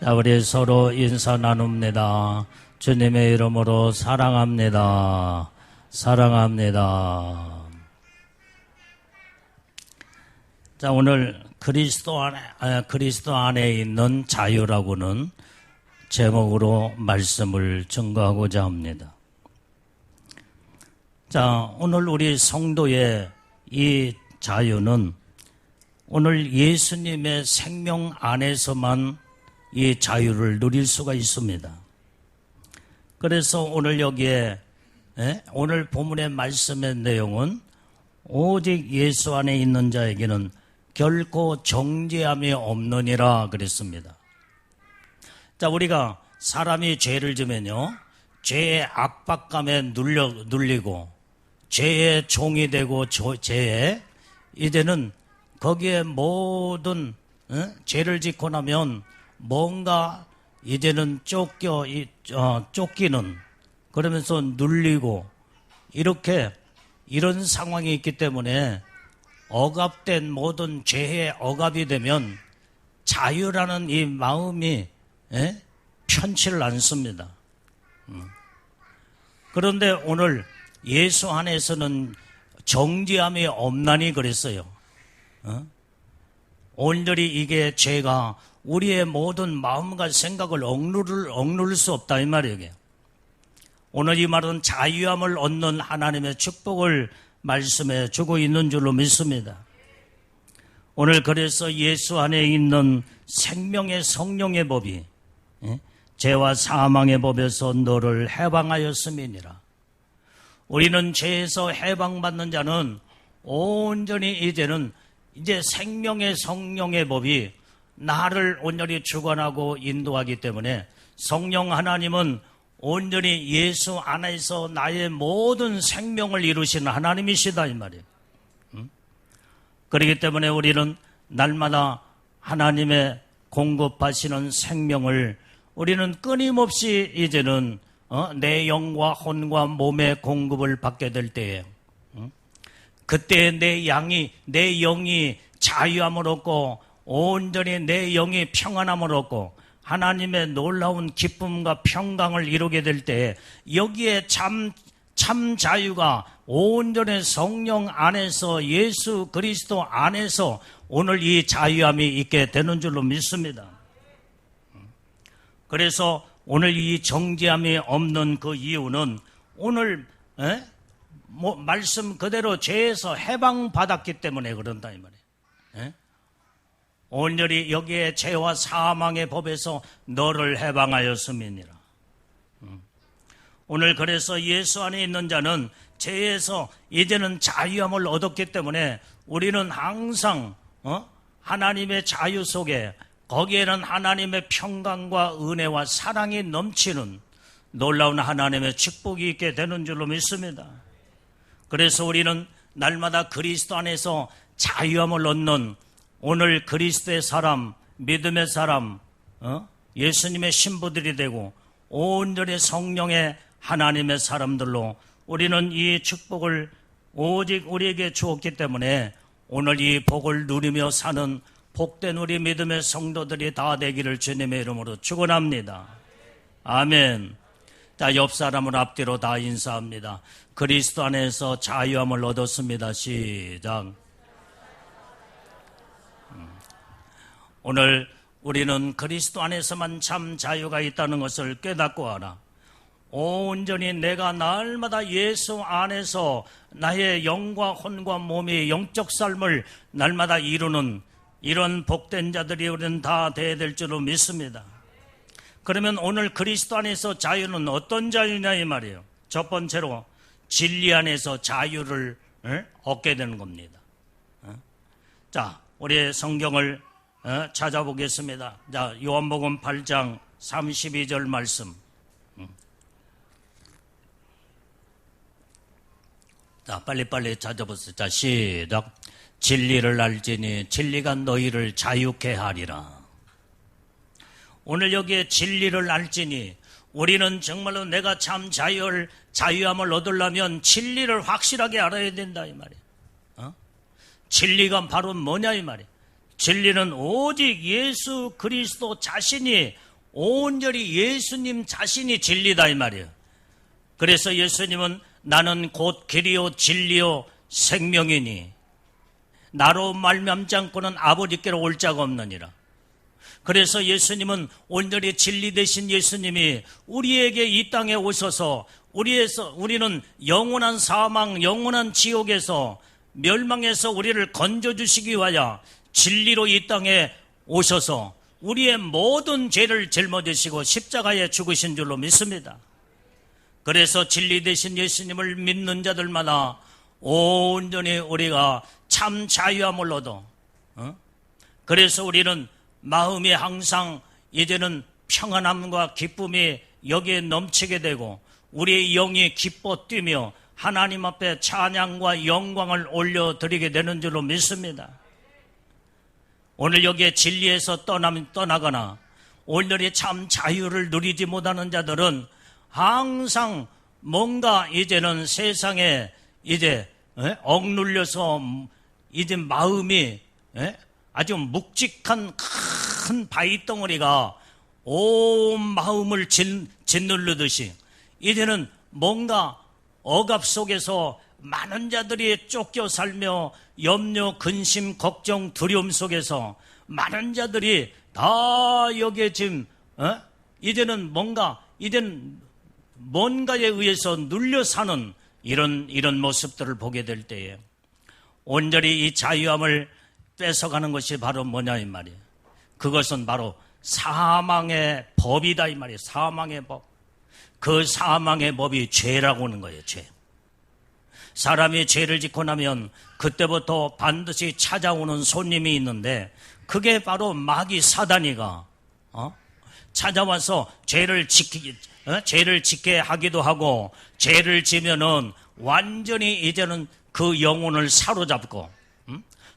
자, 우리 서로 인사 나눕니다. 주님의 이름으로 사랑합니다. 사랑합니다. 자, 오늘 그리스도 안에 있는 자유라고는 제목으로 말씀을 증거하고자 합니다. 자, 오늘 우리 성도의 이 자유는 오늘 예수님의 생명 안에서만 이 자유를 누릴 수가 있습니다. 그래서 오늘 여기에 오늘 본문의 말씀의 내용은 오직 예수 안에 있는 자에게는 결코 정죄함이 없느니라 그랬습니다. 자, 우리가 사람이 죄를 지면요, 죄의 압박감에 눌리고 죄의 종이 되고 죄에 이제는 거기에 모든 죄를 짓고 나면 뭔가 이제는 쫓기는, 그러면서 눌리고 이런 상황이 있기 때문에 억압된 모든 죄의 억압이 되면 자유라는 이 마음이 편치를 않습니다. 그런데 오늘 예수 안에서는 정죄함이 없나니 그랬어요. 온전히 이게 죄가 우리의 모든 마음과 생각을 억누를 수 없다 이 말이에요. 오늘 이 말은 자유함을 얻는 하나님의 축복을 말씀해 주고 있는 줄로 믿습니다. 오늘 그래서 예수 안에 있는 생명의 성령의 법이 죄와 사망의 법에서 너를 해방하였음이니라. 우리는 죄에서 해방받는 자는 온전히 이제 생명의 성령의 법이 나를 온전히 주관하고 인도하기 때문에 성령 하나님은 온전히 예수 안에서 나의 모든 생명을 이루시는 하나님이시다 이 말이에요. 그렇기 때문에 우리는 날마다 하나님의 공급하시는 생명을 우리는 끊임없이 이제는 내 영과 혼과 몸의 공급을 받게 될 때에 그때 내 영이 자유함을 얻고 온전히 내 영이 평안함을 얻고 하나님의 놀라운 기쁨과 평강을 이루게 될 때 여기에 참 자유가 온전히 성령 안에서 예수 그리스도 안에서 오늘 이 자유함이 있게 되는 줄로 믿습니다. 그래서 오늘 이 정죄함이 없는 그 이유는 오늘 말씀 그대로 죄에서 해방받았기 때문에 그런다 이 말이에요. 온전히 여기에 죄와 사망의 법에서 너를 해방하였음이니라. 오늘 그래서 예수 안에 있는 자는 죄에서 이제는 자유함을 얻었기 때문에 우리는 항상 하나님의 자유 속에 거기에는 하나님의 평강과 은혜와 사랑이 넘치는 놀라운 하나님의 축복이 있게 되는 줄로 믿습니다. 그래서 우리는 날마다 그리스도 안에서 자유함을 얻는 오늘 그리스도의 사람, 믿음의 사람, 예수님의 신부들이 되고 온전히 성령의 하나님의 사람들로 우리는 이 축복을 오직 우리에게 주었기 때문에 오늘 이 복을 누리며 사는 복된 우리 믿음의 성도들이 다 되기를 주님의 이름으로 축원합니다. 아멘. 자, 옆 사람을 앞뒤로 다 인사합니다. 그리스도 안에서 자유함을 얻었습니다. 시작. 오늘 우리는 그리스도 안에서만 참 자유가 있다는 것을 깨닫고 알아. 온전히 내가 날마다 예수 안에서 나의 영과 혼과 몸의 영적 삶을 날마다 이루는 이런 복된 자들이 우리는 다 되어야 될 줄로 믿습니다. 그러면 오늘 그리스도 안에서 자유는 어떤 자유냐 이 말이에요. 첫 번째로 진리 안에서 자유를 얻게 되는 겁니다. 자, 우리 성경을 찾아보겠습니다. 자, 요한복음 8장 32절 말씀. 자, 빨리빨리 찾아보세요. 자, 시작. 진리를 알지니 진리가 너희를 자유케 하리라. 오늘 여기에 진리를 알지니 우리는 정말로 내가 참 자유함을 얻으려면 진리를 확실하게 알아야 된다 이 말이에요. 진리가 바로 뭐냐 이 말이에요. 진리는 오직 예수 그리스도 자신이 온전히 예수님 자신이 진리다 이 말이에요. 그래서 예수님은 나는 곧 길이요 진리요 생명이니 나로 말미암지 않고는 아버지께로 올 자가 없느니라. 그래서 예수님은 온전히 진리 되신 예수님이 우리에게 이 땅에 오셔서 우리는 영원한 사망, 영원한 지옥에서 멸망해서 우리를 건져주시기 위하여 진리로 이 땅에 오셔서 우리의 모든 죄를 짊어지시고 십자가에 죽으신 줄로 믿습니다. 그래서 진리 되신 예수님을 믿는 자들마다 온전히 우리가 참 자유함을 얻어. 그래서 우리는 마음이 항상 이제는 평안함과 기쁨이 여기에 넘치게 되고 우리의 영이 기뻐 뛰며 하나님 앞에 찬양과 영광을 올려드리게 되는 줄로 믿습니다. 오늘 여기에 진리에서 떠나거나 온전히 참 자유를 누리지 못하는 자들은 항상 뭔가 이제는 세상에 이제 억눌려서 이제 마음이 아주 묵직한 큰 바위덩어리가 온 마음을 짓누르듯이 이제는 뭔가 억압 속에서 많은 자들이 쫓겨 살며 염려, 근심, 걱정, 두려움 속에서 많은 자들이 다 여기에 지금 이제는 뭔가에 의해서 눌려 사는 이런 모습들을 보게 될 때에 온전히 이 자유함을 뺏어가는 것이 바로 뭐냐 이 말이에요. 그것은 바로 사망의 법이다 이 말이에요. 사망의 법. 그 사망의 법이 죄라고 하는 거예요. 죄. 사람이 죄를 짓고 나면 그때부터 반드시 찾아오는 손님이 있는데 그게 바로 마귀 사단이가 찾아와서 죄를 짓게 하기도 하고 죄를 지면은 완전히 이제는 그 영혼을 사로잡고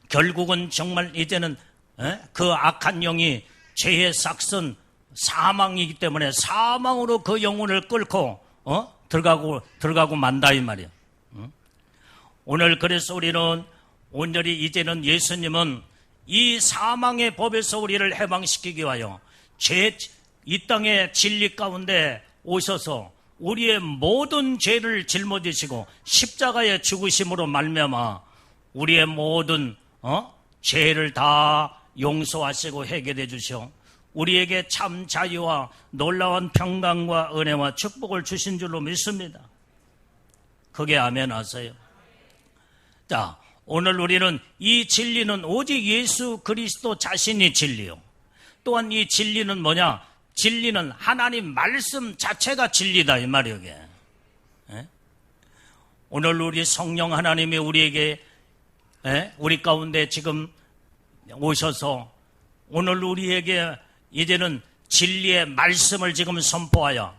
결국은 정말 이제는 그 악한 영이 죄의 싹슨 사망이기 때문에 사망으로 그 영혼을 끌고 들어가고 만다 이 말이에요. 오늘 그래서 우리는 온전히 이제는 예수님은 이 사망의 법에서 우리를 해방시키기 위하여 이 땅의 진리 가운데 오셔서 우리의 모든 죄를 짊어지시고 십자가에 죽으심으로 말미암아 우리의 모든 죄를 다 용서하시고 해결해 주시오. 우리에게 참 자유와 놀라운 평강과 은혜와 축복을 주신 줄로 믿습니다. 그게 아멘 하세요. 자, 오늘 우리는 이 진리는 오직 예수 그리스도 자신이 진리요. 또한 이 진리는 뭐냐? 진리는 하나님 말씀 자체가 진리다 이 말이에요. 이게. 오늘 우리 성령 하나님이 우리에게 우리 가운데 지금 오셔서 오늘 우리에게 이제는 진리의 말씀을 지금 선포하여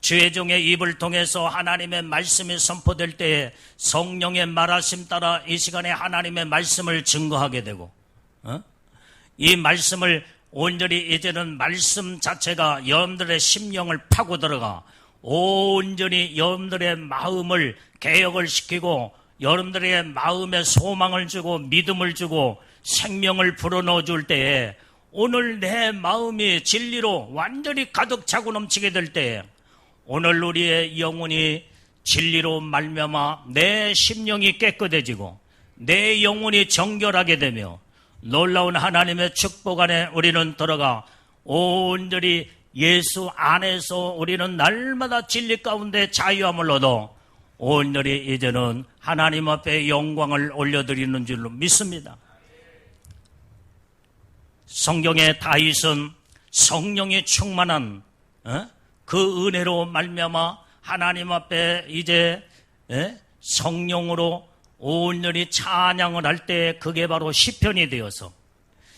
주의 종의 입을 통해서 하나님의 말씀이 선포될 때에 성령의 말하심 따라 이 시간에 하나님의 말씀을 증거하게 되고 이 말씀을 온전히 이제는 말씀 자체가 여러분들의 심령을 파고 들어가 온전히 여러분들의 마음을 개혁을 시키고 여러분들의 마음에 소망을 주고 믿음을 주고 생명을 불어넣어 줄 때에 오늘 내 마음이 진리로 완전히 가득 차고 넘치게 될 때에 오늘 우리의 영혼이 진리로 말미암아 내 심령이 깨끗해지고 내 영혼이 정결하게 되며 놀라운 하나님의 축복 안에 우리는 들어가 온전히 예수 안에서 우리는 날마다 진리 가운데 자유함을 얻어 온전히 이제는 하나님 앞에 영광을 올려드리는 줄로 믿습니다. 성경의 다윗은 성령이 충만한 그 은혜로 말미암아 하나님 앞에 이제 성령으로 온전히 찬양을 할 때 그게 바로 시편이 되어서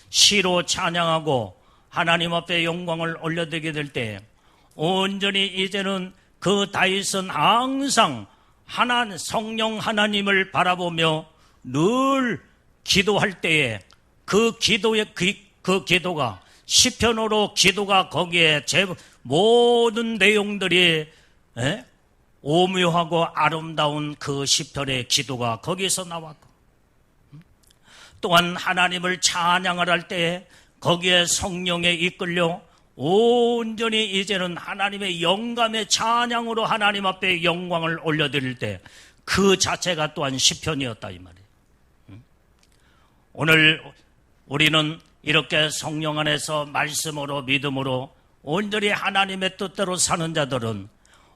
시로 찬양하고 하나님 앞에 영광을 올려드리게 될 때 온전히 이제는 그 다윗은 항상 성령 하나님을 바라보며 늘 기도할 때에 그 기도가 시편으로 기도가 거기에 모든 내용들이 오묘하고 아름다운 그 시편의 기도가 거기서 나왔고 또한 하나님을 찬양을 할 때 거기에 성령에 이끌려 온전히 이제는 하나님의 영감의 찬양으로 하나님 앞에 영광을 올려드릴 때 그 자체가 또한 시편이었다 이 말이에요. 오늘 우리는 이렇게 성령 안에서 말씀으로 믿음으로 온전히 하나님의 뜻대로 사는 자들은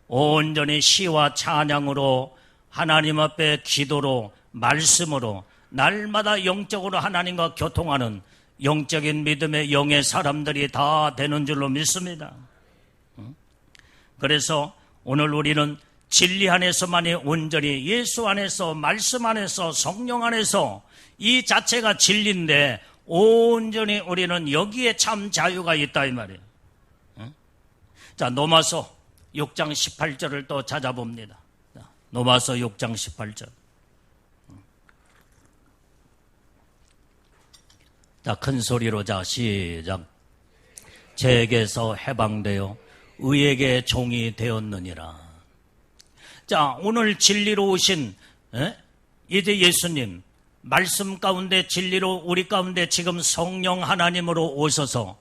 온전히 시와 찬양으로 하나님 앞에 기도로 말씀으로 날마다 영적으로 하나님과 교통하는 영적인 믿음의 영의 사람들이 다 되는 줄로 믿습니다. 그래서 오늘 우리는 진리 안에서만이 온전히 예수 안에서 말씀 안에서 성령 안에서 이 자체가 진리인데 온전히 우리는 여기에 참 자유가 있다 이 말이에요. 자, 로마서 6장 18절을 또 찾아봅니다. 로마서 6장 18절. 자, 큰 소리로 자 시작. 죄에게서 해방되어 의에게 종이 되었느니라. 자, 오늘 진리로 오신 이제 예수님 말씀 가운데 진리로 우리 가운데 지금 성령 하나님으로 오셔서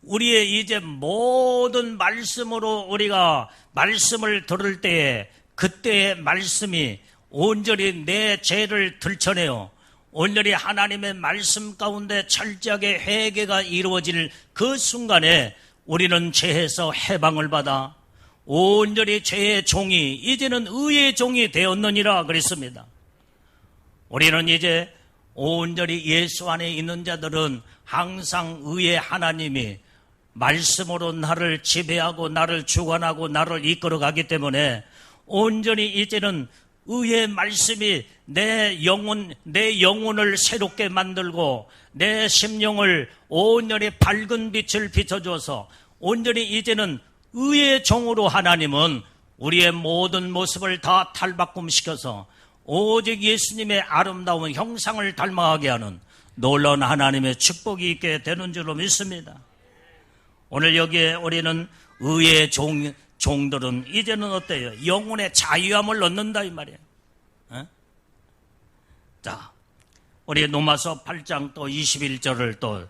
우리의 이제 모든 말씀으로 우리가 말씀을 들을 때에 그때의 말씀이 온전히 내 죄를 들춰내어 온전히 하나님의 말씀 가운데 철저하게 회개가 이루어질 그 순간에 우리는 죄에서 해방을 받아 온전히 죄의 종이 이제는 의의 종이 되었느니라 그랬습니다. 우리는 이제 온전히 예수 안에 있는 자들은 항상 의의 하나님이 말씀으로 나를 지배하고 나를 주관하고 나를 이끌어가기 때문에 온전히 이제는 의의 말씀이 내 영혼을 새롭게 만들고 내 심령을 온전히 밝은 빛을 비춰줘서 온전히 이제는 의의 종으로 하나님은 우리의 모든 모습을 다 탈바꿈시켜서 오직 예수님의 아름다운 형상을 닮아가게 하는 놀라운 하나님의 축복이 있게 되는 줄로 믿습니다. 오늘 여기에 우리는 의의 종들은 이제는 어때요? 영혼의 자유함을 얻는다 이 말이에요. 자, 우리 로마서 8장 또 21절을 또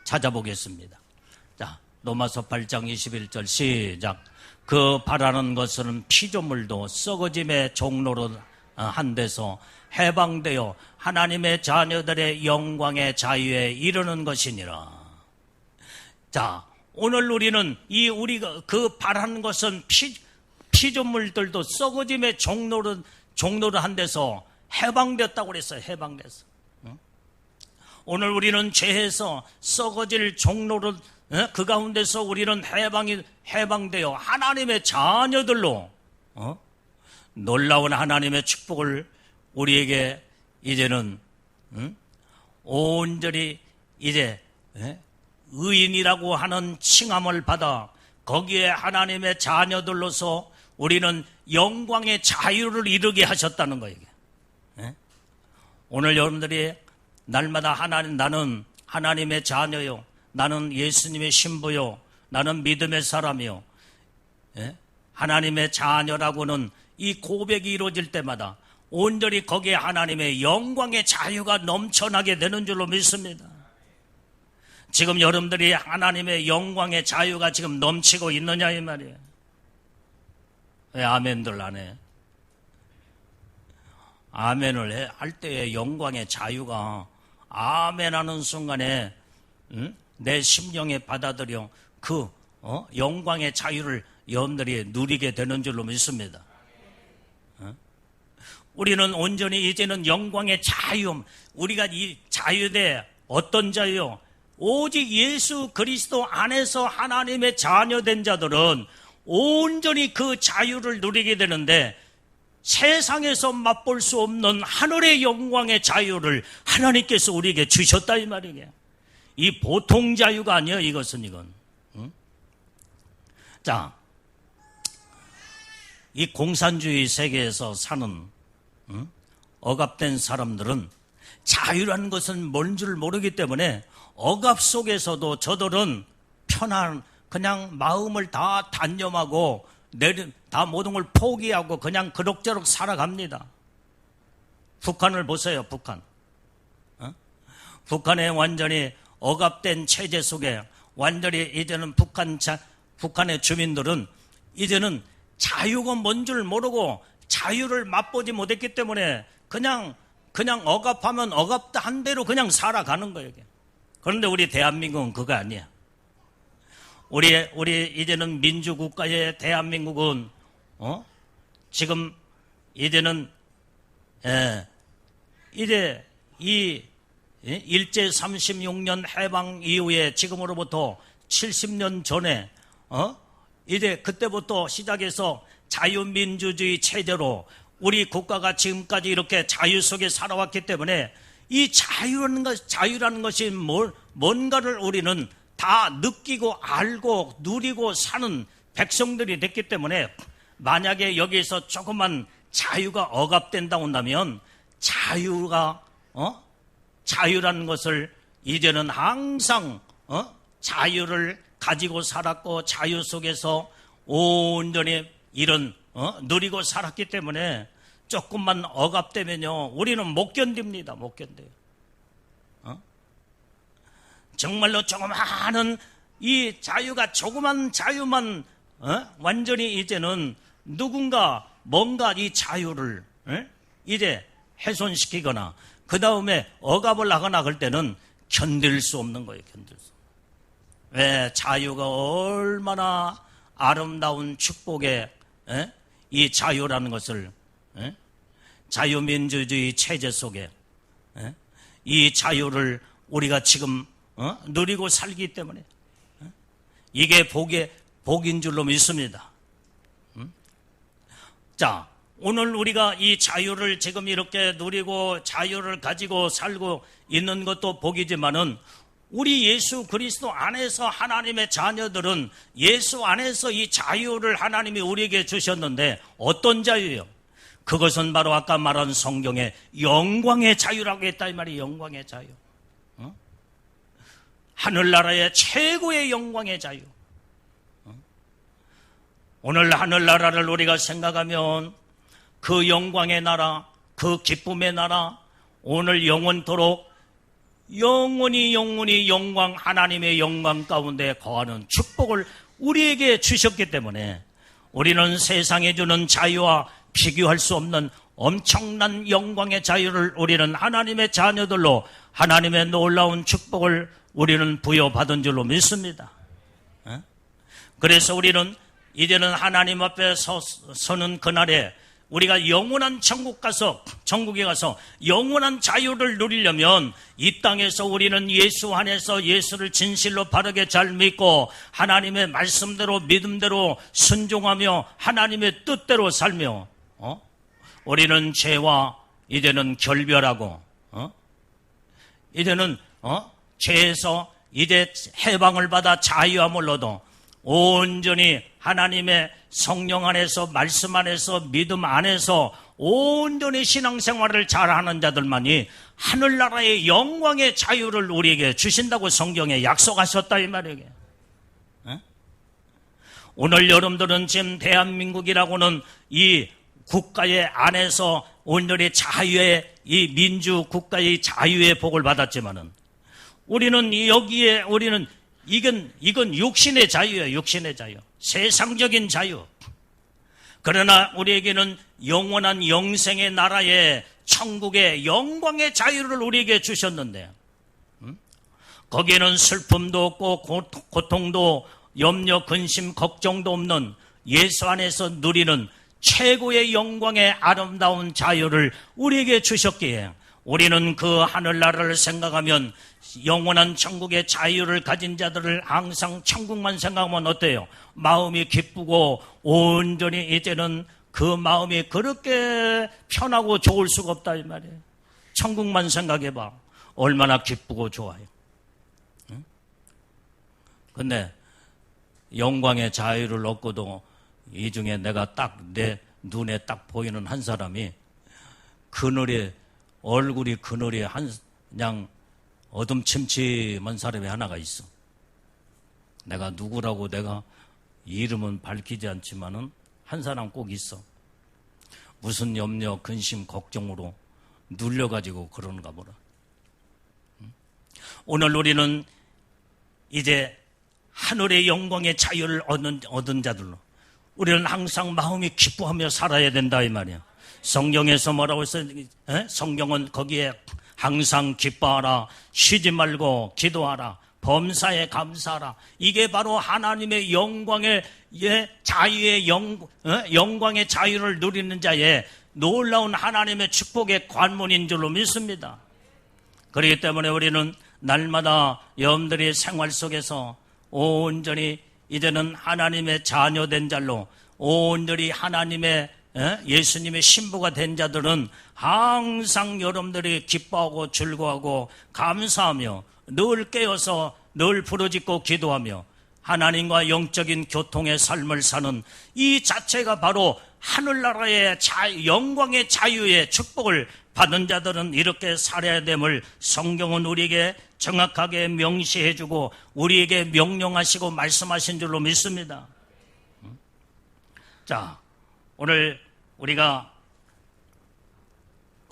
찾아보겠습니다. 자, 로마서 8장 21절 시작. 그 바라는 것은 피조물도 썩어짐의 종로로 한 데서 해방되어 하나님의 자녀들의 영광의 자유에 이르는 것이니라. 자, 오늘 우리는 우리가 그 바라는 것은 피조물들도 썩어짐의 종로로 한 데서 해방됐다고 그랬어요. 해방됐어. 오늘 우리는 죄에서 썩어질 종로로 그 가운데서 우리는 해방되어 하나님의 자녀들로 놀라운 하나님의 축복을 우리에게 이제는 온전히 이제 의인이라고 하는 칭함을 받아 거기에 하나님의 자녀들로서 우리는 영광의 자유를 이루게 하셨다는 거예요. 오늘 여러분들이 날마다 나는 하나님의 자녀요, 나는 예수님의 신부요, 나는 믿음의 사람이요, 하나님의 자녀라고는 이 고백이 이루어질 때마다 온전히 거기에 하나님의 영광의 자유가 넘쳐나게 되는 줄로 믿습니다. 지금 여러분들이 하나님의 영광의 자유가 지금 넘치고 있느냐 이 말이에요. 왜 아멘들 안 해? 아멘을 할 때의 영광의 자유가 아멘하는 순간에 내 심령에 받아들여 그 영광의 자유를 여러분들이 누리게 되는 줄로 믿습니다. 우리는 온전히 이제는 영광의 자유, 우리가 이 자유대 어떤 자유요? 오직 예수 그리스도 안에서 하나님의 자녀된 자들은 온전히 그 자유를 누리게 되는데 세상에서 맛볼 수 없는 하늘의 영광의 자유를 하나님께서 우리에게 주셨다 이 말이에요. 이 보통 자유가 아니에요. 이건. 자, 이 공산주의 세계에서 사는 억압된 사람들은 자유라는 것은 뭔 줄 모르기 때문에 억압 속에서도 저들은 편한 그냥 마음을 다 단념하고 다 모든 걸 포기하고 그냥 그럭저럭 살아갑니다. 북한을 보세요. 북한. 북한에 완전히 억압된 체제 속에 완전히 이제는 북한의 주민들은 이제는 자유가 뭔 줄 모르고 자유를 맛보지 못했기 때문에 그냥 억압하면 억압다 한 대로 그냥 살아가는 거예요. 그런데 우리 대한민국은 그거 아니야. 우리 이제는 민주국가의 대한민국은 지금 이제는 이제 이 일제 36년 해방 이후에 지금으로부터 70년 전에 이제 그때부터 시작해서 자유민주주의 체제로 우리 국가가 지금까지 이렇게 자유 속에 살아왔기 때문에 이 자유라는 것이 뭔가를 우리는 다 느끼고 알고 누리고 사는 백성들이 됐기 때문에 만약에 여기에서 조금만 자유가 억압된다 온다면 자유라는 것을 이제는 항상 자유를 가지고 살았고 자유 속에서 온전히 이런 누리고 살았기 때문에 조금만 억압되면요 우리는 못 견딥니다. 못 견뎌요. 정말로 조그마한 이 자유가 조그만 자유만 완전히 이제는 누군가 뭔가 이 자유를 이제 훼손시키거나 그 다음에 억압을 하거나 그럴 때는 견딜 수 없는 거예요. 견딜 수. 왜? 자유가 얼마나 아름다운 축복의 이 자유라는 것을 자유민주주의 체제 속에 이 자유를 우리가 지금 누리고 살기 때문에 이게 복인 줄로 믿습니다. 자, 오늘 우리가 이 자유를 지금 이렇게 누리고 자유를 가지고 살고 있는 것도 복이지만은 우리 예수 그리스도 안에서 하나님의 자녀들은 예수 안에서 이 자유를 하나님이 우리에게 주셨는데 어떤 자유예요? 그것은 바로 아까 말한 성경의 영광의 자유라고 했다 이 말이 영광의 자유. 하늘나라의 최고의 영광의 자유. 오늘 하늘나라를 우리가 생각하면 그 영광의 나라, 그 기쁨의 나라, 오늘 영원토록 영원히 영광 하나님의 영광 가운데 거하는 축복을 우리에게 주셨기 때문에 우리는 세상에 주는 자유와 비교할 수 없는 엄청난 영광의 자유를 우리는 하나님의 자녀들로 하나님의 놀라운 축복을 우리는 부여받은 줄로 믿습니다. 그래서 우리는 이제는 하나님 앞에 서는 그날에 우리가 영원한 천국에 가서 영원한 자유를 누리려면 이 땅에서 우리는 예수 안에서 예수를 진실로 바르게 잘 믿고 하나님의 말씀대로 믿음대로 순종하며 하나님의 뜻대로 살며 우리는 죄와 이제는 결별하고 이제는 죄에서 이제 해방을 받아 자유함을 얻어 온전히 하나님의 성령 안에서 말씀 안에서 믿음 안에서 온전히 신앙생활을 잘하는 자들만이 하늘나라의 영광의 자유를 우리에게 주신다고 성경에 약속하셨다 이 말이에요. 오늘 여러분들은 지금 대한민국이라고는 이 국가의 안에서 온전히 자유의 이 민주국가의 자유의 복을 받았지만은 우리는 여기에 우리는 이건 육신의 자유예요. 육신의 자유. 세상적인 자유. 그러나 우리에게는 영원한 영생의 나라의 천국의 영광의 자유를 우리에게 주셨는데 거기에는 슬픔도 없고 고통도 염려, 근심, 걱정도 없는 예수 안에서 누리는 최고의 영광의 아름다운 자유를 우리에게 주셨기에 우리는 그 하늘나라를 생각하면 영원한 천국의 자유를 가진 자들을 항상 천국만 생각하면 어때요? 마음이 기쁘고 온전히 이제는 그 마음이 그렇게 편하고 좋을 수가 없다 이 말이에요. 천국만 생각해봐. 얼마나 기쁘고 좋아요. 근데 영광의 자유를 얻고도 이 중에 내가 딱 내 눈에 딱 보이는 한 사람이 그늘에 얼굴이 그늘에 그냥 어둠침침한 사람이 하나가 있어. 내가 누구라고 내가 이름은 밝히지 않지만은 한 사람 꼭 있어. 무슨 염려, 근심, 걱정으로 눌려가지고 그런가 보라. 오늘 우리는 이제 하늘의 영광의 자유를 얻은 자들로 우리는 항상 마음이 기뻐하며 살아야 된다 이 말이야. 성경에서 뭐라고 했어요? 성경은 거기에 항상 기뻐하라, 쉬지 말고 기도하라, 범사에 감사하라. 이게 바로 하나님의 영광의 자유의 영광의 자유를 누리는 자의 놀라운 하나님의 축복의 관문인 줄로 믿습니다. 그렇기 때문에 우리는 날마다 여러분들의 생활 속에서 온전히 이제는 하나님의 자녀된 자로 온전히 하나님의 예수님의 신부가 된 자들은 항상 여러분들이 기뻐하고 즐거워하고 감사하며 늘 깨어서 늘 부르짖고 기도하며 하나님과 영적인 교통의 삶을 사는 이 자체가 바로 하늘나라의 영광의 자유의 축복을 받은 자들은 이렇게 살아야 됨을 성경은 우리에게 정확하게 명시해주고 우리에게 명령하시고 말씀하신 줄로 믿습니다. 자, 오늘 우리가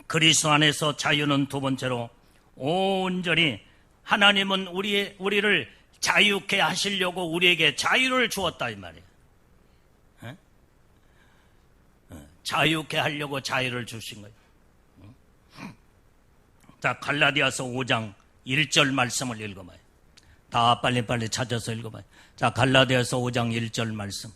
그리스도 안에서 자유는 두 번째로 온전히 하나님은 우리를 자유케 하시려고 우리에게 자유를 주었다 이 말이에요. 자유케 하려고 자유를 주신 거예요. 자, 갈라디아서 5장 1절 말씀을 읽어봐요. 다 빨리빨리 찾아서 읽어봐요. 자, 갈라디아서 5장 1절 말씀.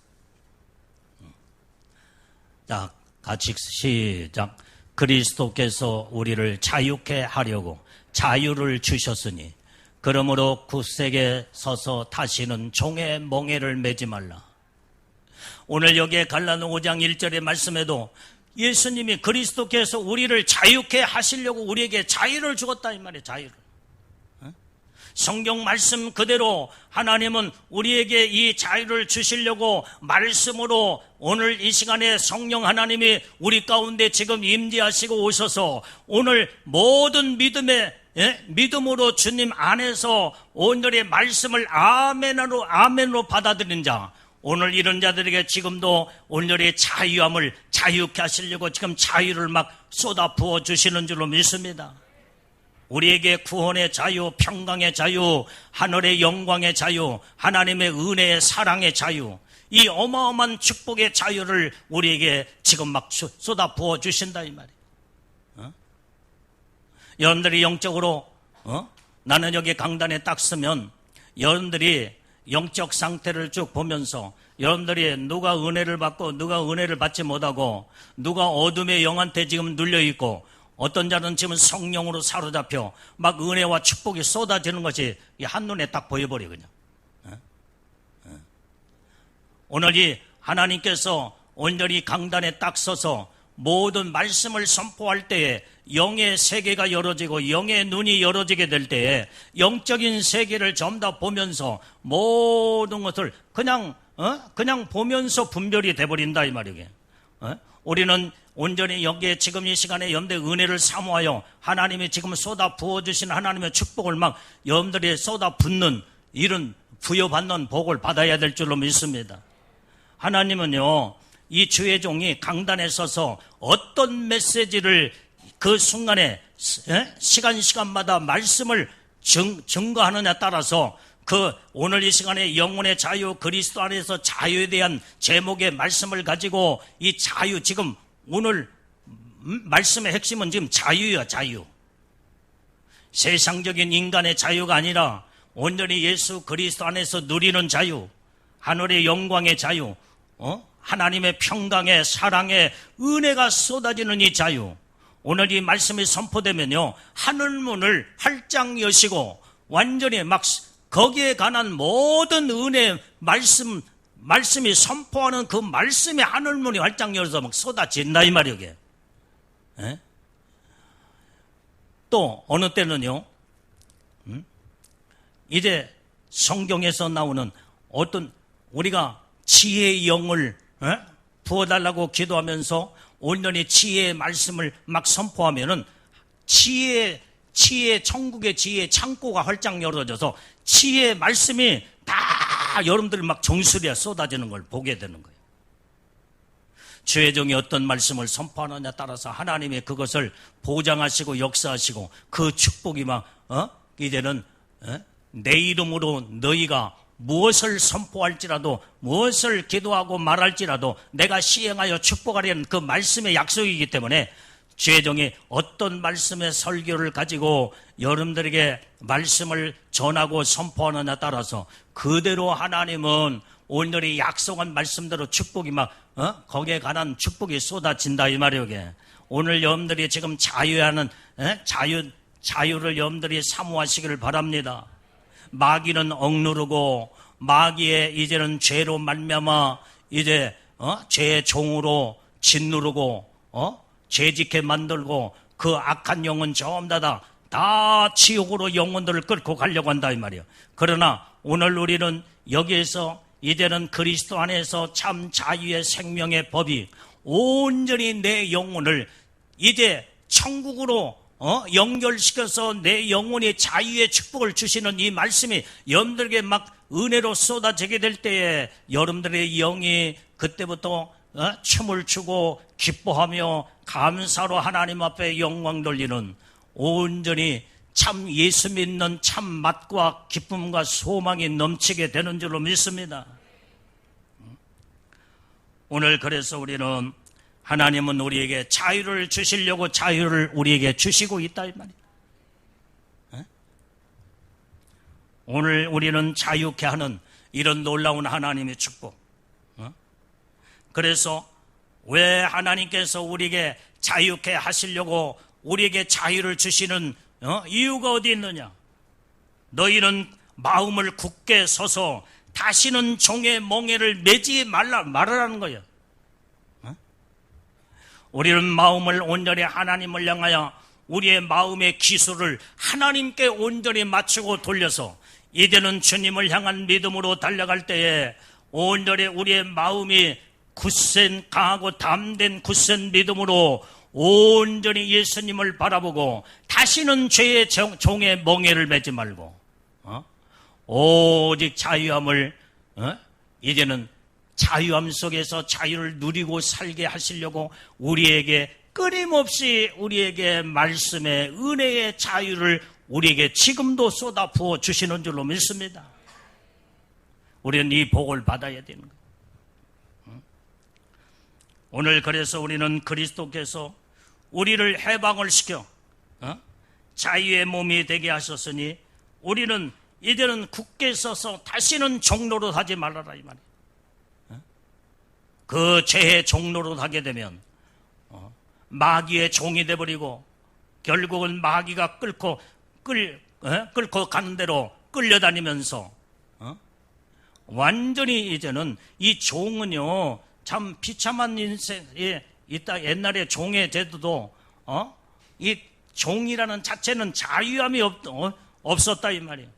자, 같이 시작. 그리스도께서 우리를 자유케 하려고 자유를 주셨으니 그러므로 굳세게 서서 다시는 종의 멍에를 매지 말라. 오늘 여기에 갈라디아 5장 1절의 말씀에도 예수님이 그리스도께서 우리를 자유케 하시려고 우리에게 자유를 주었다 이 말이에요. 자유를. 성경 말씀 그대로 하나님은 우리에게 이 자유를 주시려고 말씀으로 오늘 이 시간에 성령 하나님이 우리 가운데 지금 임재하시고 오셔서 오늘 모든 믿음으로 주님 안에서 온전히 말씀을 아멘으로 받아들인 자, 오늘 이런 자들에게 지금도 온전히 자유케 하시려고 지금 자유를 막 쏟아 부어 주시는 줄로 믿습니다. 우리에게 구원의 자유, 평강의 자유, 하늘의 영광의 자유, 하나님의 은혜의 사랑의 자유, 이 어마어마한 축복의 자유를 우리에게 지금 막 쏟아 부어 주신다 이 말이에요. 여러분들이 영적으로 나는 여기 강단에 딱 서면 여러분들이 영적 상태를 쭉 보면서 여러분들이 누가 은혜를 받고 누가 은혜를 받지 못하고 누가 어둠의 영한테 지금 눌려있고 어떤 자는 지금 성령으로 사로잡혀 막 은혜와 축복이 쏟아지는 것이 한눈에 딱 보여버려 그냥. 오늘 이 하나님께서 온전히 강단에 딱 서서 모든 말씀을 선포할 때에 영의 세계가 열어지고 영의 눈이 열어지게 될 때에 영적인 세계를 전부 다 보면서 모든 것을 그냥 보면서 분별이 돼버린다 이 말이에요. 우리는 온전히 여기에 지금 이 시간에 여러분들의 은혜를 사모하여 하나님이 지금 쏟아 부어주신 하나님의 축복을 막 여러분들이 쏟아 붓는 이런 부여받는 복을 받아야 될 줄로 믿습니다. 하나님은요, 이 주의 종이 강단에 서서 어떤 메시지를 그 순간에 시간마다 말씀을 증거하느냐에 따라서 그 오늘 이 시간에 영혼의 자유, 그리스도 안에서 자유에 대한 제목의 말씀을 가지고 이 자유, 지금 오늘 말씀의 핵심은 지금 자유야, 자유. 세상적인 인간의 자유가 아니라 온전히 예수 그리스도 안에서 누리는 자유, 하늘의 영광의 자유, 하나님의 평강의 사랑의 은혜가 쏟아지는 이 자유. 오늘 이 말씀이 선포되면요, 하늘문을 활짝 여시고 완전히 막 거기에 관한 모든 은혜 말씀이 선포하는 그 말씀의 하늘문이 활짝 열어서 막 쏟아진다 이 말이에요. 이게. 또 어느 때는요, 이제 성경에서 나오는 어떤 우리가 지혜의 영을 부어달라고 기도하면서 온전히 지혜의 말씀을 막 선포하면은 천국의 지혜의 창고가 활짝 열어져서 지혜의 말씀이 다 여러분들 막 정수리에 쏟아지는 걸 보게 되는 거예요. 주의 종이 어떤 말씀을 선포하느냐에 따라서 하나님이 그것을 보장하시고 역사하시고 그 축복이 막 이제는 내 이름으로 너희가 무엇을 선포할지라도 무엇을 기도하고 말할지라도 내가 시행하여 축복하려는 그 말씀의 약속이기 때문에 주혜종이 어떤 말씀의 설교를 가지고 여러분들에게 말씀을 전하고 선포하느냐에 따라서 그대로 하나님은 오늘이 약속한 말씀대로 축복이 거기에 관한 축복이 쏟아진다 이 말이에요. 오늘 여러분들이 지금 자유하는 자유를 여러분들이 사모하시기를 바랍니다. 마귀는 억누르고 마귀의 이제는 죄로 말미암아 이제 죄의 종으로 짓누르고 죄짓게 만들고 그 악한 영혼 전부 다 지옥으로 영혼들을 끌고 가려고 한다 이 말이에요. 그러나 오늘 우리는 여기에서 이제는 그리스도 안에서 참 자유의 생명의 법이 온전히 내 영혼을 이제 천국으로 연결시켜서 내 영혼이 자유의 축복을 주시는 이 말씀이 여러분들에게 막 은혜로 쏟아지게 될 때에 여러분들의 영이 그때부터 춤을 추고 기뻐하며 감사로 하나님 앞에 영광 돌리는 온전히 참 예수 믿는 참 맛과 기쁨과 소망이 넘치게 되는 줄로 믿습니다. 오늘 그래서 우리는 하나님은 우리에게 자유를 주시려고 자유를 우리에게 주시고 있다 이 말이에요. 오늘 우리는 자유케 하는 이런 놀라운 하나님의 축복. 그래서 왜 하나님께서 우리에게 자유케 하시려고 우리에게 자유를 주시는 이유가 어디 있느냐? 너희는 마음을 굳게 서서 다시는 종의 멍에를 매지 말라는 거예요. 우리는 마음을 온전히 하나님을 향하여 우리의 마음의 기술을 하나님께 온전히 맞추고 돌려서 이제는 주님을 향한 믿음으로 달려갈 때에 온전히 우리의 마음이 굳센 강하고 담된 굳센 믿음으로 온전히 예수님을 바라보고 다시는 죄의 종의 멍에를 매지 말고 오직 자유함을 이제는 자유함 속에서 자유를 누리고 살게 하시려고 우리에게 끊임없이 우리에게 말씀의 은혜의 자유를 우리에게 지금도 쏟아 부어 주시는 줄로 믿습니다. 우리는 이 복을 받아야 되는 거예요. 오늘 그래서 우리는 그리스도께서 우리를 해방을 시켜 자유의 몸이 되게 하셨으니 우리는 이제는 굳게 서서 다시는 종로로 하지 말아라 이 말이에요. 그 죄의 종로로 하게 되면 마귀의 종이 돼버리고 결국은 마귀가 끌고 가는 대로 끌려다니면서 완전히 이제는 이 종은요 참 비참한 인생에 있다. 옛날에 종의 제도도 이 종이라는 자체는 자유함이 없었다 이 말이에요.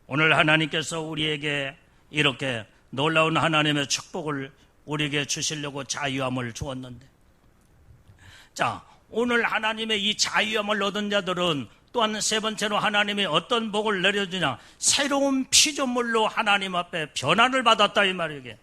오늘 하나님께서 우리에게 이렇게 놀라운 하나님의 축복을 우리에게 주시려고 자유함을 주었는데, 자, 오늘 하나님의 이 자유함을 얻은 자들은 또한 세 번째로 하나님이 어떤 복을 내려주냐? 새로운 피조물로 하나님 앞에 변화를 받았다 이 말이에요.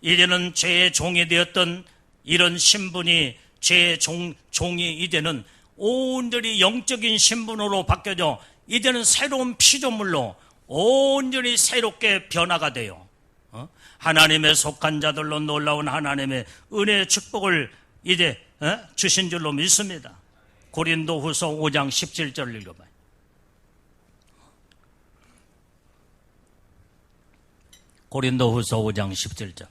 이제는 죄의 종이 되었던 이런 신분이 죄의 종이 이제는 온전히 영적인 신분으로 바뀌어져 이제는 새로운 피조물로 온전히 새롭게 변화가 돼요. 하나님의 속한 자들로 놀라운 하나님의 은혜의 축복을 이제 주신 줄로 믿습니다. 고린도후서 5장 17절 읽어봐요. 고린도후서 5장 17절.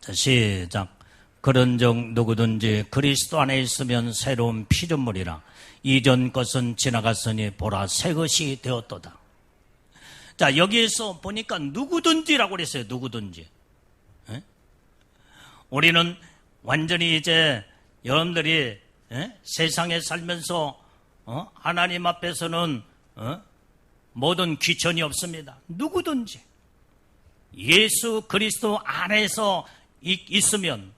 자, 시작. 그런즉 누구든지 그리스도 안에 있으면 새로운 피조물이라. 이전 것은 지나갔으니 보라 새 것이 되었도다. 자, 여기에서 보니까 누구든지라고 그랬어요. 누구든지. 우리는 완전히 이제 여러분들이 세상에 살면서 하나님 앞에서는 모든 귀천이 없습니다. 누구든지 예수 그리스도 안에서 있으면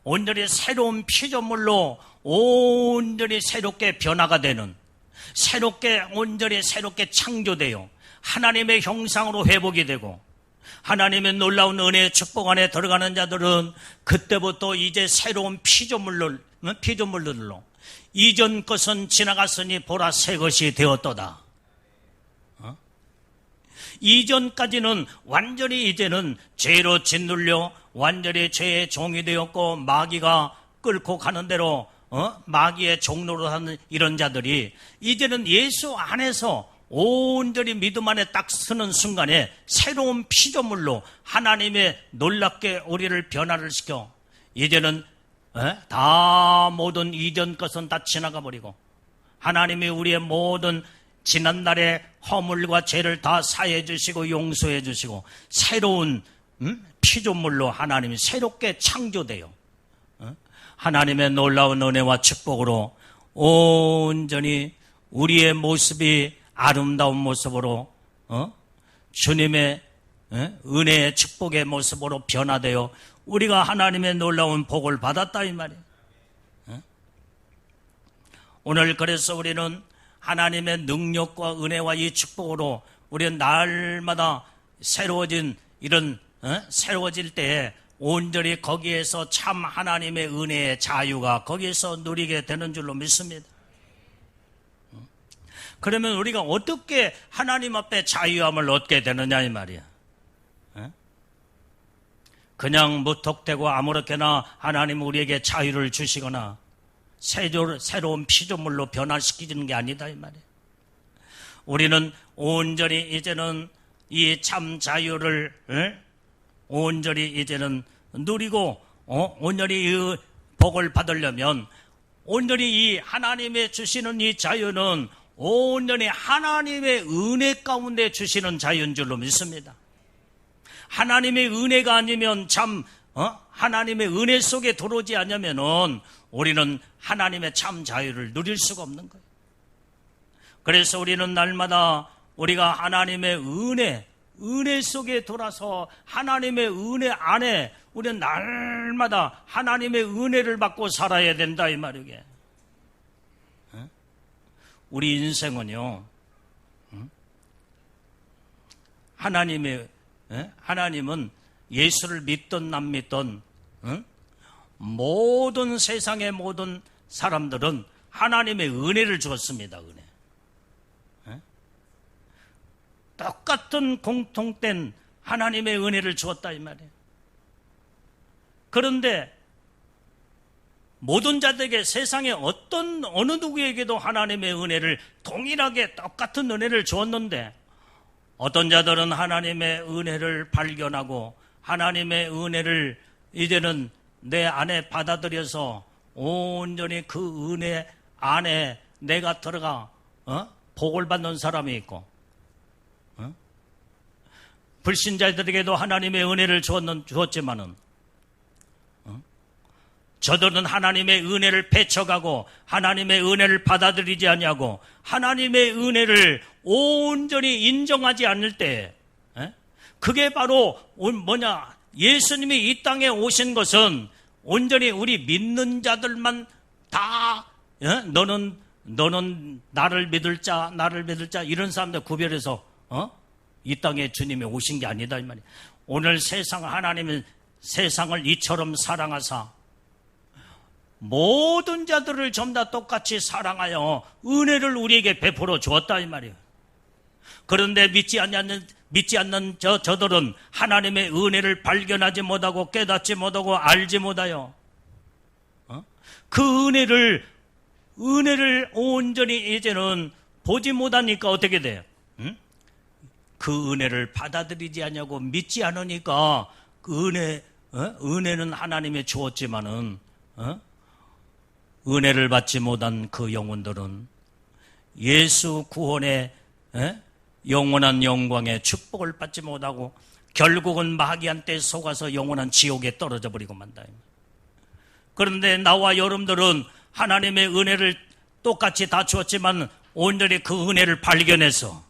온전히 새로운 피조물로 온전히 새롭게 변화가 되는, 새롭게 온전히 새롭게 창조되어 하나님의 형상으로 회복이 되고 하나님의 놀라운 은혜의 축복 안에 들어가는 자들은 그때부터 이제 새로운 피조물로 이전 것은 지나갔으니 보라 새 것이 되었도다. 이전까지는 완전히 이제는 죄로 짓눌려 완전히 죄의 종이 되었고 마귀가 끌고 가는 대로 마귀의 종로로 하는 이런 자들이 이제는 예수 안에서 온전히 믿음 안에 딱 서는 순간에 새로운 피조물로 하나님의 놀랍게 우리를 변화를 시켜 이제는 다 모든 이전 것은 다 지나가 버리고 하나님이 우리의 모든 지난날의 허물과 죄를 다 사해 주시고 용서해 주시고 새로운 피조물로 하나님이 새롭게 창조돼요. 하나님의 놀라운 은혜와 축복으로 온전히 우리의 모습이 아름다운 모습으로 주님의 은혜의 축복의 모습으로 변화되어 우리가 하나님의 놀라운 복을 받았다 이 말이에요. 오늘 그래서 우리는 하나님의 능력과 은혜와 이 축복으로 우리는 날마다 새로워진 이런 새로워질 때에 온전히 거기에서 참 하나님의 은혜의 자유가 거기에서 누리게 되는 줄로 믿습니다. 그러면 우리가 어떻게 하나님 앞에 자유함을 얻게 되느냐 이 말이야. 그냥 무턱대고 아무렇게나 하나님 우리에게 자유를 주시거나 새로운 피조물로 변화시키는 게 아니다 이 말이야. 우리는 온전히 이제는 이 참 자유를 온전히 이제는 누리고 온전히 이 복을 받으려면 온전히 이 하나님의 주시는 이 자유는 온전히 하나님의 은혜 가운데 주시는 자유인 줄로 믿습니다. 하나님의 은혜가 아니면 참 하나님의 은혜 속에 들어오지 않으면은 우리는 하나님의 참 자유를 누릴 수가 없는 거예요. 그래서 우리는 날마다 우리가 하나님의 은혜 속에 돌아서 하나님의 은혜 안에 우리는 날마다 하나님의 은혜를 받고 살아야 된다 이 말이게. 우리 인생은요, 하나님은 예수를 믿든 안 믿든 모든 세상의 모든 사람들은 하나님의 은혜를 주었습니다. 은혜. 똑같은 공통된 하나님의 은혜를 주었다 이 말이에요. 그런데 모든 자들에게 세상에 어느 누구에게도 하나님의 은혜를 동일하게 똑같은 은혜를 주었는데 어떤 자들은 하나님의 은혜를 발견하고 하나님의 은혜를 이제는 내 안에 받아들여서 온전히 그 은혜 안에 내가 들어가 복을 받는 사람이 있고 불신자들에게도 하나님의 은혜를 주었지만은 저들은 하나님의 은혜를 배척하고 하나님의 은혜를 받아들이지 아니하고 하나님의 은혜를 온전히 인정하지 않을 때 그게 바로 예수님이 이 땅에 오신 것은 온전히 우리 믿는 자들만 다 너는 나를 믿을 자 이런 사람들 구별해서 이 땅에 주님이 오신 게 아니다 이 말이에요. 오늘 하나님은 세상을 이처럼 사랑하사 모든 자들을 전부 다 똑같이 사랑하여 은혜를 우리에게 베풀어 주었다 이 말이에요. 그런데 믿지 않는 저들은 하나님의 은혜를 발견하지 못하고 깨닫지 못하고 알지 못하여 그 은혜를 온전히 이제는 보지 못하니까 어떻게 돼요? 그 은혜를 받아들이지 않냐고 믿지 않으니까 그 은혜는 하나님의 주었지만은 은혜를 받지 못한 그 영혼들은 예수 구원의 영원한 영광의 축복을 받지 못하고 결국은 마귀한테 속아서 영원한 지옥에 떨어져 버리고 만다. 그런데 나와 여러분들은 하나님의 은혜를 똑같이 다 주었지만 온전히 그 은혜를 발견해서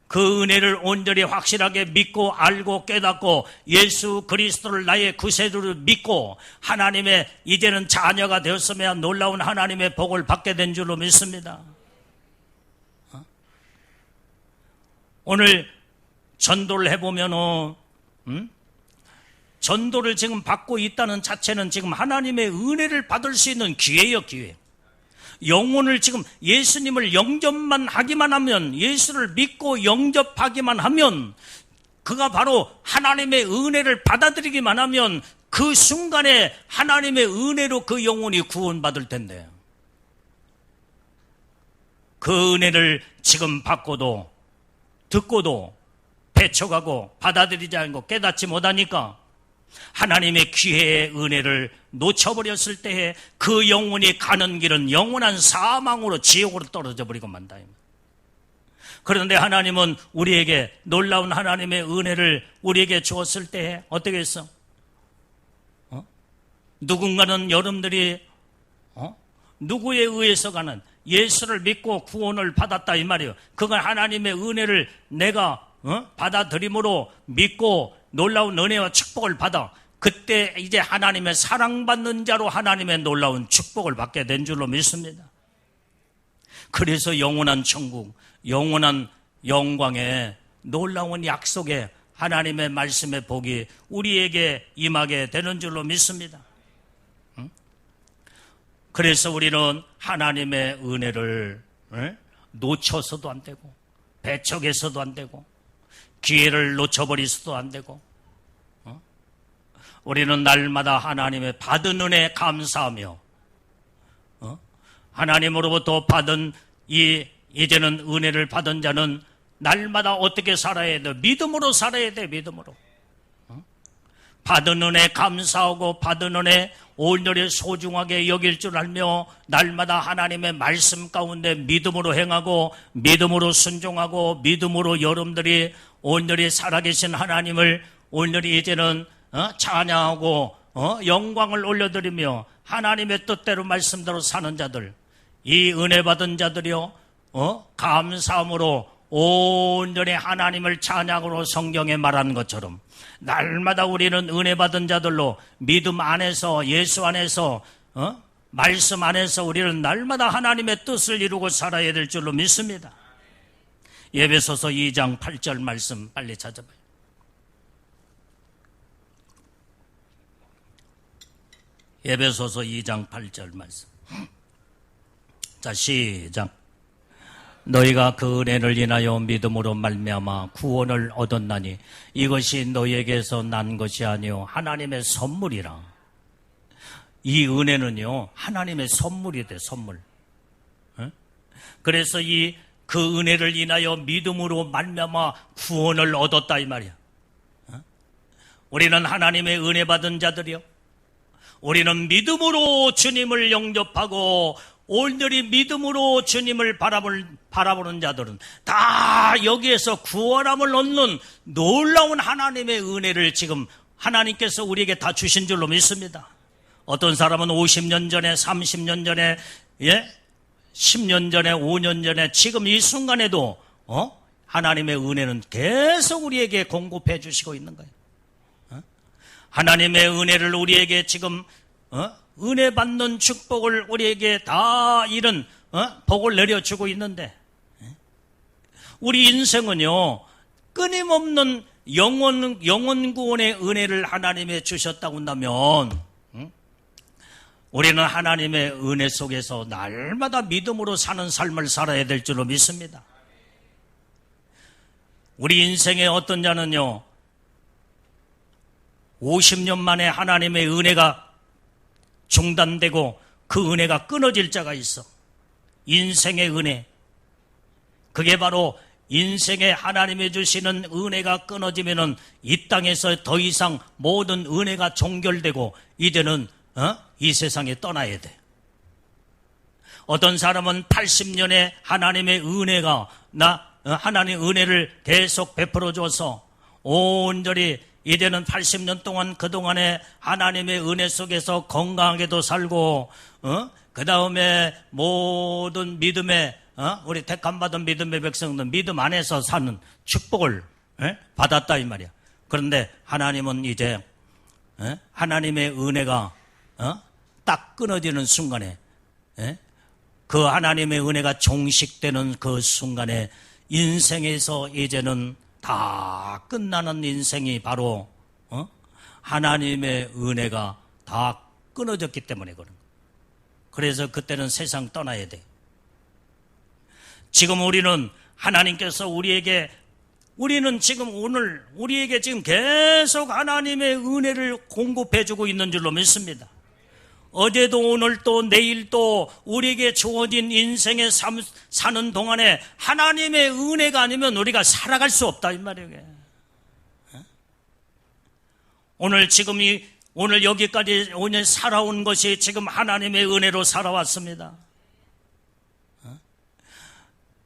그 은혜를 온전히 확실하게 믿고 알고 깨닫고 예수 그리스도를 나의 구세주로 믿고 하나님의 이제는 자녀가 되었으면 놀라운 하나님의 복을 받게 된 줄로 믿습니다. 오늘 전도를 해보면 전도를 지금 받고 있다는 자체는 지금 하나님의 은혜를 받을 수 있는 기회예요, 기회. 영혼을 지금 예수님을 영접만 하기만 하면, 예수를 믿고 영접하기만 하면, 그가 바로 하나님의 은혜를 받아들이기만 하면 그 순간에 하나님의 은혜로 그 영혼이 구원받을 텐데, 그 은혜를 지금 받고도 듣고도 배척하고 받아들이지 않고 깨닫지 못하니까 하나님의 기회의 은혜를 놓쳐버렸을 때에 그 영혼이 가는 길은 영원한 사망으로 지옥으로 떨어져 버리고 만다. 그런데 하나님은 우리에게 놀라운 하나님의 은혜를 우리에게 주었을 때에 어떻게 했어? 누군가는 여러분들이 누구에 의해서 가는 예수를 믿고 구원을 받았다 이 말이에요. 그건 하나님의 은혜를 내가 받아들임으로 믿고 놀라운 은혜와 축복을 받아 그때 이제 하나님의 사랑받는 자로 하나님의 놀라운 축복을 받게 된 줄로 믿습니다. 그래서 영원한 천국, 영원한 영광의 놀라운 약속에 하나님의 말씀의 복이 우리에게 임하게 되는 줄로 믿습니다. 그래서 우리는 하나님의 은혜를 놓쳐서도 안 되고 배척해서도 안 되고 기회를 놓쳐버리서도 안 되고 우리는 날마다 하나님의 받은 은혜에 감사하며 하나님으로부터 받은 이제는 은혜를 받은 자는 날마다 어떻게 살아야 돼? 믿음으로 살아야 돼. 믿음으로. 받은 은혜 감사하고 받은 은혜 온전히 소중하게 여길 줄 알며 날마다 하나님의 말씀 가운데 믿음으로 행하고 믿음으로 순종하고 믿음으로 여러분들이 온전히 살아계신 하나님을 온전히 이제는 찬양하고 영광을 올려드리며 하나님의 뜻대로 말씀대로 사는 자들, 이 은혜 받은 자들이요 감사함으로 온전히 하나님을 찬양으로 성경에 말하는 것처럼 날마다 우리는 은혜 받은 자들로 믿음 안에서 예수 안에서 말씀 안에서 우리는 날마다 하나님의 뜻을 이루고 살아야 될 줄로 믿습니다. 에베소서 2장 8절 말씀 빨리 찾아봐요. 에베소서 2장 8절 말씀. 자, 시작. 너희가 그 은혜를 인하여 믿음으로 말미암아 구원을 얻었나니 이것이 너희에게서 난 것이 아니요 하나님의 선물이라. 이 은혜는요 하나님의 선물이 돼. 선물. 그래서 그 은혜를 인하여 믿음으로 말미암아 구원을 얻었다 이 말이야. 우리는 하나님의 은혜 받은 자들이요, 우리는 믿음으로 주님을 영접하고 온전히 믿음으로 주님을 바라보는 자들은 다 여기에서 구원함을 얻는 놀라운 하나님의 은혜를 지금 하나님께서 우리에게 다 주신 줄로 믿습니다. 어떤 사람은 50년 전에, 30년 전에, 10년 전에, 5년 전에, 지금 이 순간에도 하나님의 은혜는 계속 우리에게 공급해 주시고 있는 거예요. 하나님의 은혜를 우리에게 지금 은혜 받는 축복을 우리에게 다 이런 복을 내려주고 있는데, 우리 인생은요 끊임없는 영원 구원의 은혜를 하나님이 주셨다고 한다면 우리는 하나님의 은혜 속에서 날마다 믿음으로 사는 삶을 살아야 될 줄로 믿습니다. 우리 인생의 어떤 자는요 50년 만에 하나님의 은혜가 중단되고 그 은혜가 끊어질 자가 있어. 인생의 은혜, 그게 바로 인생에 하나님이 주시는 은혜가 끊어지면은 이 땅에서 더 이상 모든 은혜가 종결되고 이제는 이 세상에 떠나야 돼. 어떤 사람은 80년의 하나님의 은혜가 하나님의 은혜를 계속 베풀어 줘서 온전히 이제는 80년 동안 그동안에 하나님의 은혜 속에서 건강하게도 살고 그 다음에 모든 믿음의 우리 택함받은 믿음의 백성들 믿음 안에서 사는 축복을 받았다 이 말이야. 그런데 하나님은 이제 하나님의 은혜가 딱 끊어지는 순간에 그 하나님의 은혜가 종식되는 그 순간에 인생에서 이제는 다 끝나는 인생이 바로 하나님의 은혜가 다 끊어졌기 때문에 그런 거예요. 그래서 그때는 세상 떠나야 돼. 지금 우리는 하나님께서 우리는 지금 오늘 우리에게 지금 계속 하나님의 은혜를 공급해주고 있는 줄로 믿습니다. 어제도 오늘도 내일도 우리에게 주어진 인생의 삶 사는 동안에 하나님의 은혜가 아니면 우리가 살아갈 수 없다 이 말이에요. 오늘 오늘 여기까지 오늘 살아온 것이 지금 하나님의 은혜로 살아왔습니다.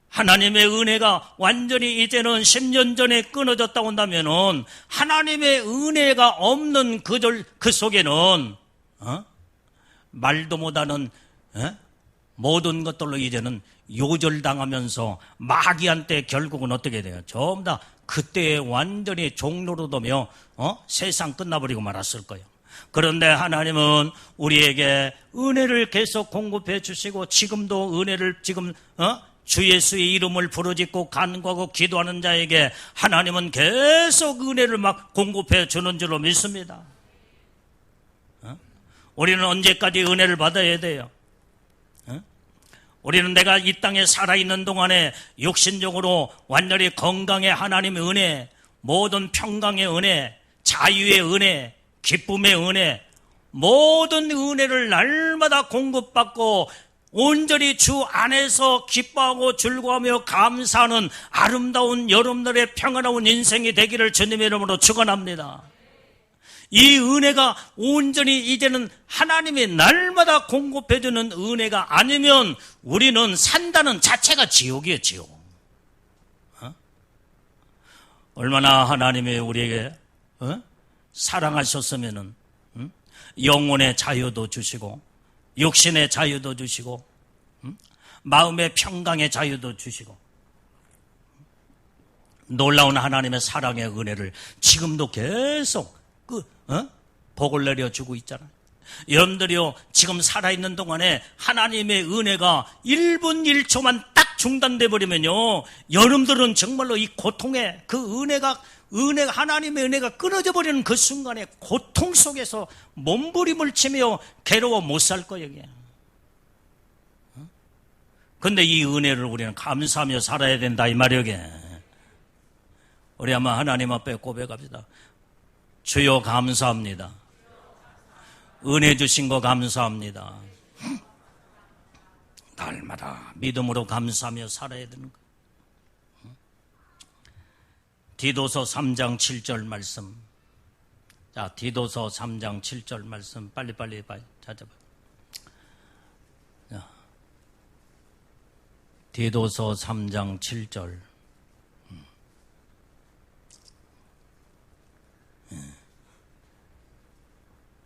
하나님의 은혜가 완전히 이제는 10년 전에 끊어졌다 온다면은 하나님의 은혜가 없는 그 속에는 말도 못하는 모든 것들로 이제는 요절당하면서 마귀한테 결국은 어떻게 돼요? 전부 다 그때에 완전히 종로로 도며 세상 끝나버리고 말았을 거예요. 그런데 하나님은 우리에게 은혜를 계속 공급해 주시고 지금도 은혜를 지금 주 예수의 이름을 부르짖고 간구하고 기도하는 자에게 하나님은 계속 은혜를 막 공급해 주는 줄로 믿습니다. 우리는 언제까지 은혜를 받아야 돼요? 우리는 내가 이 땅에 살아있는 동안에 육신적으로 완전히 건강의 하나님의 은혜, 모든 평강의 은혜, 자유의 은혜, 기쁨의 은혜, 모든 은혜를 날마다 공급받고 온전히 주 안에서 기뻐하고 즐거워하며 감사하는 아름다운 여러분들의 평안한 인생이 되기를 주님의 이름으로 축원합니다. 이 은혜가 온전히 이제는 하나님이 날마다 공급해주는 은혜가 아니면 우리는 산다는 자체가 지옥이에요, 지옥. 얼마나 하나님이 우리에게 사랑하셨으면은 영혼의 자유도 주시고 육신의 자유도 주시고 마음의 평강의 자유도 주시고 놀라운 하나님의 사랑의 은혜를 지금도 계속 복을 내려주고 있잖아요. 여러분들이요 지금 살아있는 동안에 하나님의 은혜가 1분 1초만 딱 중단돼 버리면요 여러분들은 정말로 이 고통에 그 은혜가 하나님의 은혜가 끊어져 버리는 그 순간에 고통 속에서 몸부림을 치며 괴로워 못 살 거예요. 근데 이 은혜를 우리는 감사하며 살아야 된다 이 말이에요. 우리 한번 하나님 앞에 고백합시다. 주여 감사합니다. 은혜 주신 거 감사합니다. 날마다 믿음으로 감사하며 살아야 되는 거예요. 디도서 3장 7절 말씀. 자, 디도서 3장 7절 말씀 빨리빨리 찾아봐요. 자, 디도서 3장 7절.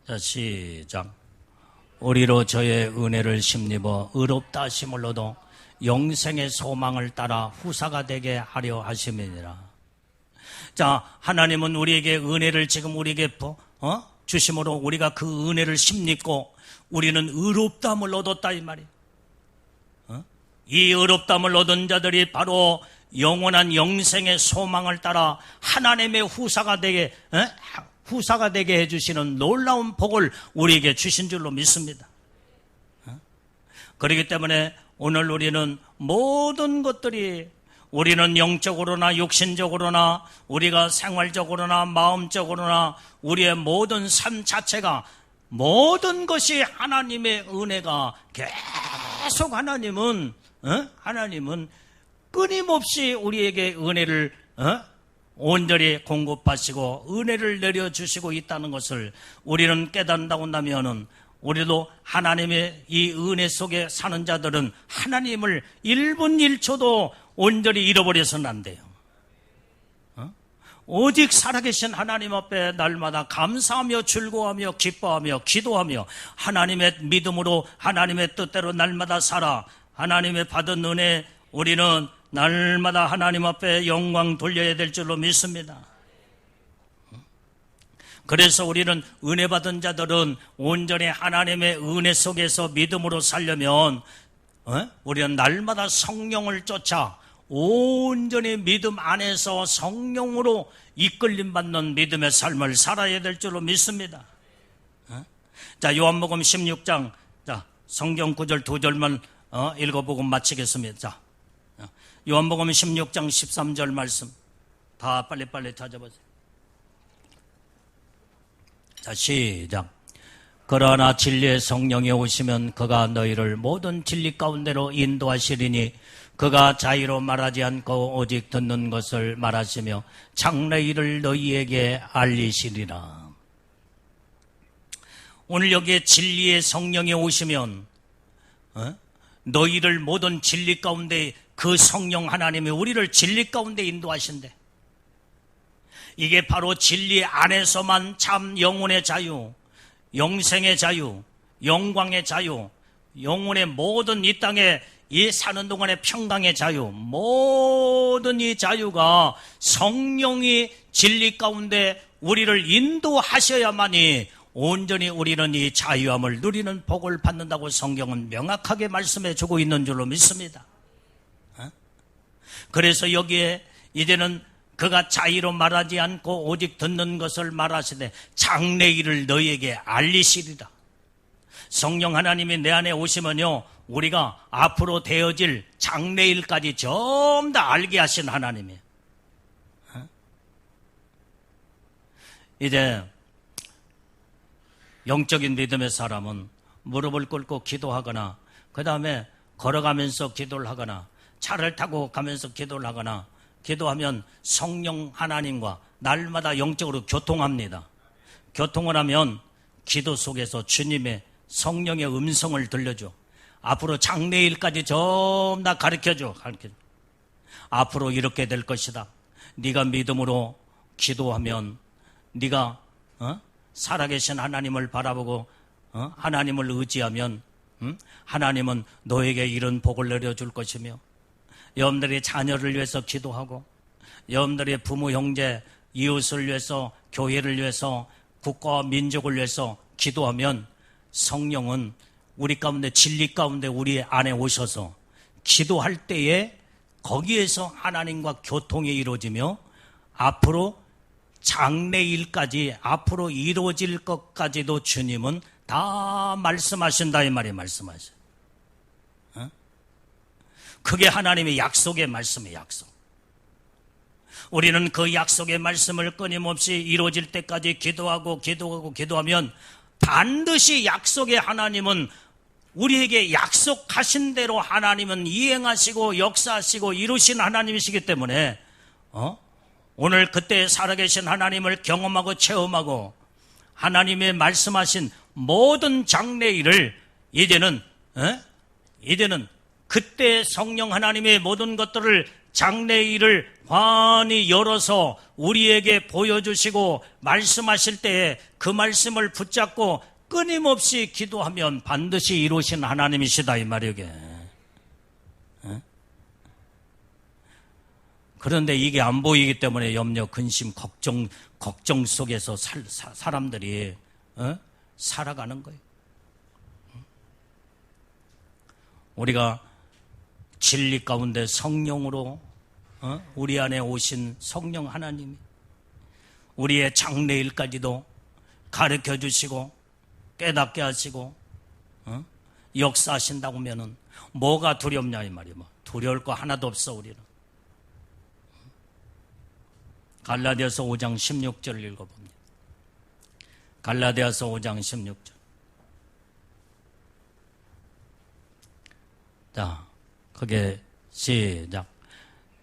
자, 시작. 우리로 저의 은혜를 심입어 의롭다 하심을 얻어 영생의 소망을 따라 후사가 되게 하려 하심이니라. 자, 하나님은 우리에게 은혜를 지금 우리에게 주심으로 우리가 그 은혜를 심입고 우리는 의롭다함을 얻었다 이 말이에요. 이 의롭다함을 얻은 자들이 바로 영원한 영생의 소망을 따라 하나님의 후사가 되게 해주시는 놀라운 복을 우리에게 주신 줄로 믿습니다. 그렇기 때문에 오늘 우리는 모든 것들이 우리는 영적으로나 육신적으로나 우리가 생활적으로나 마음적으로나 우리의 모든 삶 자체가 모든 것이 하나님의 은혜가 계속 하나님은 끊임없이 우리에게 은혜를 온전히 공급하시고 은혜를 내려주시고 있다는 것을 우리는 깨닫는다고 한다면 우리도 하나님의 이 은혜 속에 사는 자들은 하나님을 1분 1초도 온전히 잃어버려서는 안 돼요. 오직 살아계신 하나님 앞에 날마다 감사하며 즐거워하며 기뻐하며 기도하며 하나님의 믿음으로 하나님의 뜻대로 날마다 살아 하나님의 받은 은혜 우리는 날마다 하나님 앞에 영광 돌려야 될 줄로 믿습니다. 그래서 우리는 은혜 받은 자들은 온전히 하나님의 은혜 속에서 믿음으로 살려면 우리는 날마다 성령을 쫓아 온전히 믿음 안에서 성령으로 이끌림 받는 믿음의 삶을 살아야 될 줄로 믿습니다. 자, 요한복음 16장 자 성경 구절 두 절만 읽어보고 마치겠습니다. 자, 요한복음 16장 13절 말씀 다 빨리빨리 찾아보세요. 자, 시작. 그러나 진리의 성령이 오시면 그가 너희를 모든 진리 가운데로 인도하시리니 그가 자의로 말하지 않고 오직 듣는 것을 말하시며 장래일을 너희에게 알리시리라. 오늘 여기에 진리의 성령이 오시면 너희를 모든 진리 가운데 그 성령 하나님이 우리를 진리 가운데 인도하신대. 이게 바로 진리 안에서만 참 영혼의 자유, 영생의 자유, 영광의 자유, 영혼의 모든 이 땅에 이 사는 동안의 평강의 자유, 모든 이 자유가 성령이 진리 가운데 우리를 인도하셔야만이 온전히 우리는 이 자유함을 누리는 복을 받는다고 성경은 명확하게 말씀해 주고 있는 줄로 믿습니다. 그래서 여기에 이제는 그가 자의로 말하지 않고 오직 듣는 것을 말하시되 장래일을 너희에게 알리시리라. 성령 하나님이 내 안에 오시면요, 우리가 앞으로 되어질 장래일까지 전부 다 알게 하신 하나님이에요. 이제 영적인 믿음의 사람은 무릎을 꿇고 기도하거나 그 다음에 걸어가면서 기도를 하거나 차를 타고 가면서 기도를 하거나 기도하면 성령 하나님과 날마다 영적으로 교통합니다. 교통을 하면 기도 속에서 주님의 성령의 음성을 들려줘. 앞으로 장래일까지 전부 다 가르쳐줘. 앞으로 이렇게 될 것이다. 네가 믿음으로 기도하면 네가 살아계신 하나님을 바라보고 하나님을 의지하면 하나님은 너에게 이런 복을 내려줄 것이며 여러분들의 자녀를 위해서 기도하고 여러분들의 부모, 형제, 이웃을 위해서 교회를 위해서 국가와 민족을 위해서 기도하면 성령은 우리 가운데 진리 가운데 우리 안에 오셔서 기도할 때에 거기에서 하나님과 교통이 이루어지며 앞으로 장래일까지 앞으로 이루어질 것까지도 주님은 다 말씀하신다 이 말이에요. 말씀하셔요. 그게 하나님의 약속의 말씀이에요. 약속. 우리는 그 약속의 말씀을 끊임없이 이루어질 때까지 기도하면 반드시 약속의 하나님은 우리에게 약속하신 대로 하나님은 이행하시고 역사하시고 이루신 하나님이시기 때문에 오늘 그때 살아계신 하나님을 경험하고 체험하고 하나님의 말씀하신 모든 장래일을 이제는 그때 성령 하나님의 모든 것들을 장래일을 환히 열어서 우리에게 보여주시고 말씀하실 때에 그 말씀을 붙잡고 끊임없이 기도하면 반드시 이루신 하나님이시다 이 말이게. 그런데 이게 안 보이기 때문에 염려, 근심, 걱정 속에서 사람들이 살아가는 거예요. 우리가 진리 가운데 성령으로 우리 안에 오신 성령 하나님이 우리의 장래일까지도 가르쳐 주시고 깨닫게 하시고 역사하신다고 하면은 뭐가 두렵냐 이 말이에요. 두려울 거 하나도 없어 우리는. 갈라디아서 5장 16절을 읽어봅니다. 갈라디아서 5장 16절. 자, 그게 시작.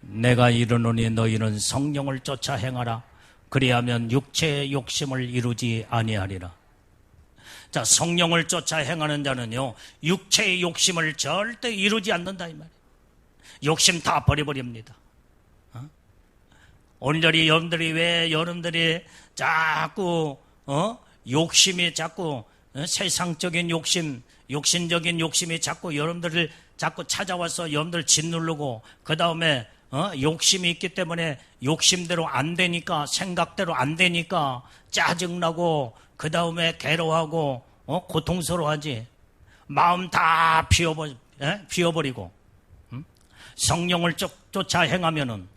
내가 이르노니 너희는 성령을 쫓아 행하라. 그리하면 육체의 욕심을 이루지 아니하리라. 자, 성령을 쫓아 행하는 자는요, 육체의 욕심을 절대 이루지 않는다 이 말이에요. 욕심 다 버려버립니다. 오늘날이 여러분들이 왜 여러분들이 자꾸 욕심이 자꾸 세상적인 욕심, 욕심적인 욕심이 자꾸 여러분들을 자꾸 찾아와서 여러분들 짓누르고 그 다음에 욕심이 있기 때문에 욕심대로 안 되니까 생각대로 안 되니까 짜증나고 그 다음에 괴로워하고 고통스러워하지. 마음 다 비워버리고 성령을 쫓아 행하면은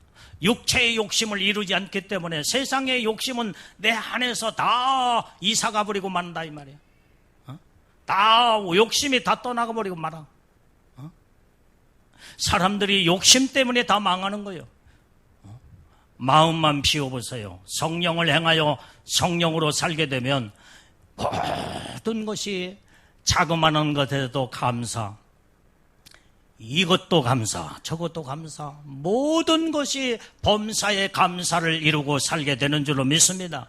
육체의 욕심을 이루지 않기 때문에 세상의 욕심은 내 안에서 다 이사가 버리고 만다 이 말이야. 다 욕심이 다 떠나가 버리고 말아. 사람들이 욕심 때문에 다 망하는 거예요. 마음만 비워보세요. 성령을 행하여 성령으로 살게 되면 모든 것이 자그마한 것에도 감사, 이것도 감사, 저것도 감사, 모든 것이 범사에 감사를 이루고 살게 되는 줄로 믿습니다.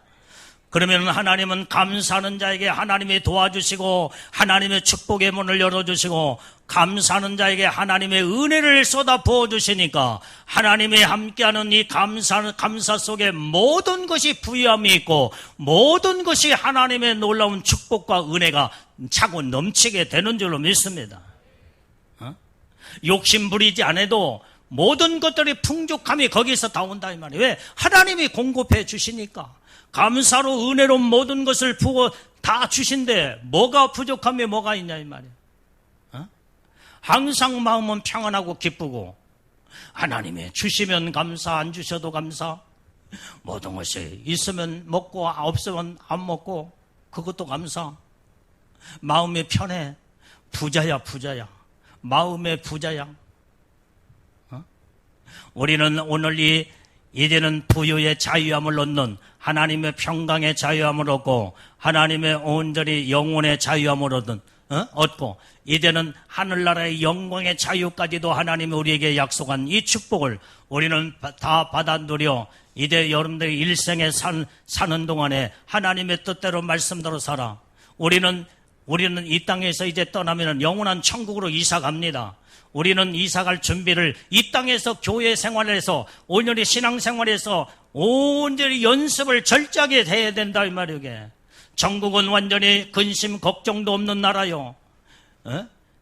그러면 하나님은 감사하는 자에게 하나님이 도와주시고 하나님의 축복의 문을 열어주시고 감사하는 자에게 하나님의 은혜를 쏟아 부어주시니까 하나님이 함께하는 이 감사 속에 모든 것이 부유함이 있고 모든 것이 하나님의 놀라운 축복과 은혜가 차고 넘치게 되는 줄로 믿습니다. 욕심 부리지 않아도 모든 것들이 풍족함이 거기서 다 온다 이 말이에요. 왜? 하나님이 공급해 주시니까. 감사로 은혜로 모든 것을 부어 다 주신데 뭐가 부족함이 뭐가 있냐 이 말이에요. 항상 마음은 평안하고 기쁘고 하나님이 주시면 감사, 안 주셔도 감사. 모든 것이 있으면 먹고 없으면 안 먹고 그것도 감사. 마음이 편해. 부자야 부자야. 마음의 부자야. 우리는 오늘 이제는 부유의 자유함을 얻는 하나님의 평강의 자유함을 얻고 하나님의 온전히 영혼의 자유함을 얻고 이제는 하늘나라의 영광의 자유까지도 하나님이 우리에게 약속한 이 축복을 우리는 다 받아 누려 이제 여러분들이 일생에 사는 동안에 하나님의 뜻대로 말씀대로 살아. 우리는 이 땅에서 이제 떠나면 영원한 천국으로 이사 갑니다. 우리는 이사갈 준비를 이 땅에서 교회 생활에서 온전히 신앙생활에서 온전히 연습을 철저하게 해야 된다 이 말이게. 천국은 완전히 근심 걱정도 없는 나라요.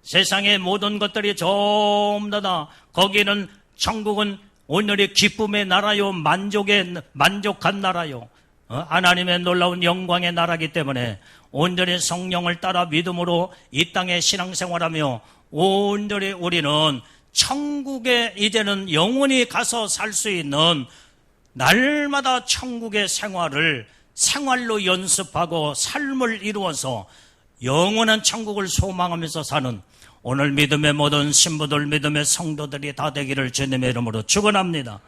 세상의 모든 것들이 전부 다 거기는 천국은 온전히 기쁨의 나라요. 만족한 나라요. 하나님의 놀라운 영광의 나라이기 때문에 온전히 성령을 따라 믿음으로 이 땅에 신앙생활하며 온전히 우리는 천국에 이제는 영원히 가서 살 수 있는 날마다 천국의 생활로 연습하고 삶을 이루어서 영원한 천국을 소망하면서 사는 오늘 믿음의 모든 신부들, 믿음의 성도들이 다 되기를 주님의 이름으로 축원합니다.